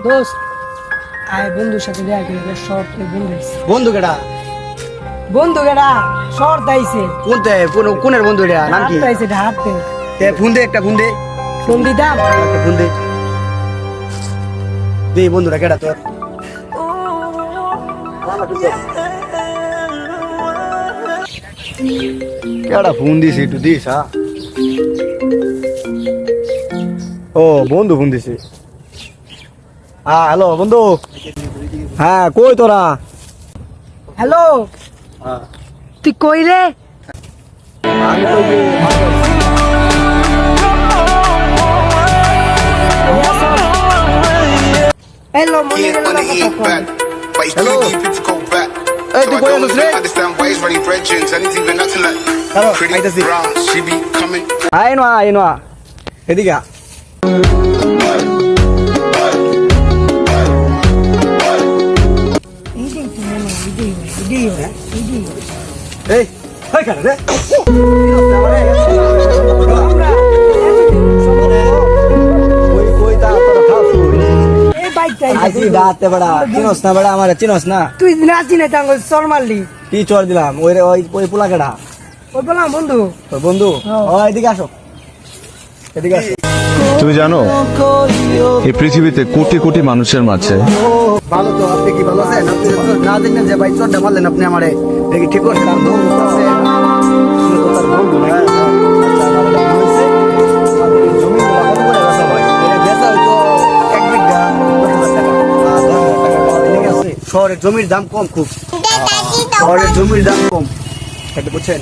দোস্ত আয় বন্ধুর সাথে দেখা করে শর্ট বন্ধু বন্ধু কেডা বন্ধু গেডা শর্ট আইছে কোনতে কোনের বন্ধু রে নাম কি আইছে হাঁটতে তে ফোন দে একটা ফোন দে ফোন দিতাম একটা ফোন দে দে বন্ধুরা কেডা তোর কেডা ফোন দিস একটু দিস হ্যাঁ ও বন্ধু ফোন দিছে হ্যাঁ হ্যালো বন্ধু হ্যাঁ কই তোরা হ্যালো তুই কই রে আমি তো হ্যালো মনে Yeah, wanna eat back. But it's too deep if you go back. Hey, So the I boy don't on the even street. understand why he's running red jeans and he's even acting like Hello, pretty I just see. brown. She be coming. আইনো এদিকে আ। এই high কারে রে কই কই তা তোরা খাস কই এই বাইকটা আইছি দাতে বড়া চিনোস না বড়া আমারে চিনোস না তুই নাচি না তাঙ্গ চর মারলি কি চড় দিলাম ওই রে ওই পোলা কেডা ওই বললাম বন্ধু তোর বন্ধু ও এদিকে আসো এদিকে আসো তুমি জানো এই পৃথিবীতে কোটি কোটি মানুষের মাঝে ভালো তো আপনি কি ভালো আছেন আপনি তো না দেখলেন যে ভাই চড়টা মারলেন আপনি আমারে দেখি ঠিক করছেন আমি বন্ধু আছে শুনে তো তার বন্ধু না আচ্ছা আমার এটা ভুল হয়েছে জমিগুলো কত করে বেচা ভাই এটা বেচা হয়তো 1 বিঘা 10,000 টাকা 10,000 টাকা ঠিক আছে শহরের জমির দাম কম খুব শহরের জমির দাম কম এটা বুঝছেন